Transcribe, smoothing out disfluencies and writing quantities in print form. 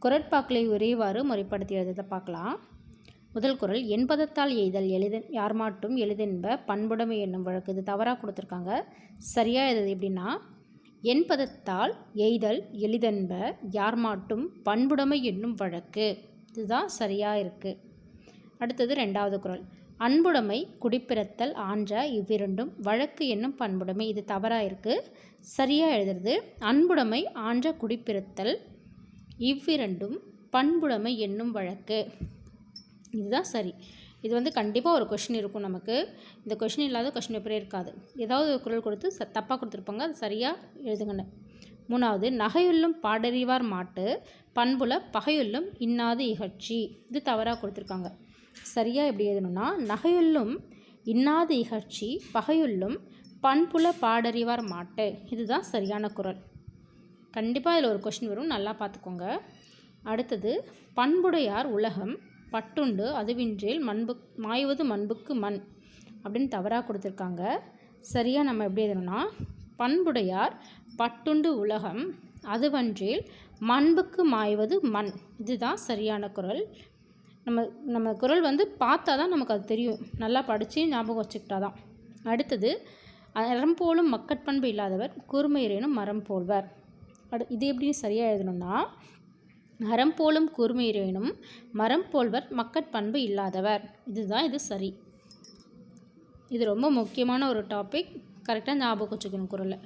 குரட்பாக்களை ஒரேவாறு முறைப்படுத்தி எழுதுறதை பார்க்கலாம். முதல் குறள், என்பதத்தால் எய்தல் எளிதன் யார்மாட்டும் எளிதென்ப பண்புடைமை என்னும் வழக்கு. இது தவறாக கொடுத்துருக்காங்க. சரியாக எழுதுது எப்படின்னா, என்பதத்தால் எய்தல் எளிதென்ப யார்மாட்டும் பண்புடைமை என்னும் வழக்கு. இதுதான் சரியாக இருக்குது. அடுத்தது ரெண்டாவது குறள், அன்புடைமை குடிப்பிறத்தல் ஆன்ற இவ்விரண்டும் வழக்கு என்னும் பண்புடைமை. இது தவறாக இருக்குது. சரியாக எழுதுறது, அன்புடைமை ஆன்ற குடிப்பிறத்தல் இவ்விரண்டும் பண்புடைமை என்னும் வழக்கு. இதுதான் சரி. இது கண்டிப்பாக ஒரு கொஷின் இருக்கும் நமக்கு. இந்த கொஷின் இல்லாத கொஷின் பேப்பரே இருக்காது. ஏதாவது ஒரு குறள் கொடுத்து தப்பாக கொடுத்துருப்பாங்க, அது சரியாக எழுதுங்கன்னு. மூணாவது, நகையுள்ளும் பாடறிவார் மாட்டு பண்புல பகையுள்ளும் இன்னாது இகழ்ச்சி. இது தவறாக கொடுத்துருக்காங்க. சரியாக எப்படி எழுதணும்னா, நகையுள்ளும் இன்னாது இகழ்ச்சி பகையுள்ளும் பண்புல பாடறிவார் மாட்டு. இதுதான் சரியான குறள். கண்டிப்பாக இதில் ஒரு கொஷின் வரும், நல்லா பார்த்துக்கோங்க. அடுத்தது, பண்புடையார் உலகம் பட்டுண்டு அதுவின்றேல் மண்பு மாய்வது மண்புக்கு மண் அப்படின்னு தவறாக கொடுத்துருக்காங்க. சரியாக நம்ம எப்படி எழுதணும்னா, பண்புடையார் பட்டுண்டு உலகம் அதுவன்றேல் மண்புக்கு மாய்வது மண். இதுதான் சரியான குறள். நம்ம குறள் பார்த்தா தான் நமக்கு அது தெரியும். நல்லா படித்து ஞாபகம் வச்சுக்கிட்டா தான். அடுத்தது, அறம்போலும் மக்கட்பண்பு இல்லாதவர் கூர்மையரேனும் மரம் போல்வர். இது எப்படி சரியாக எழுதணும்னா, அறம் போலும் கூர்மையரேனும் மரம் போல்வர் மக்கட்பண்பு இல்லாதவர். இது சரி. இது ரொம்ப முக்கியமான ஒரு டாபிக். கரெக்டாக ஞாபகம் வச்சுக்கணும் குறளை.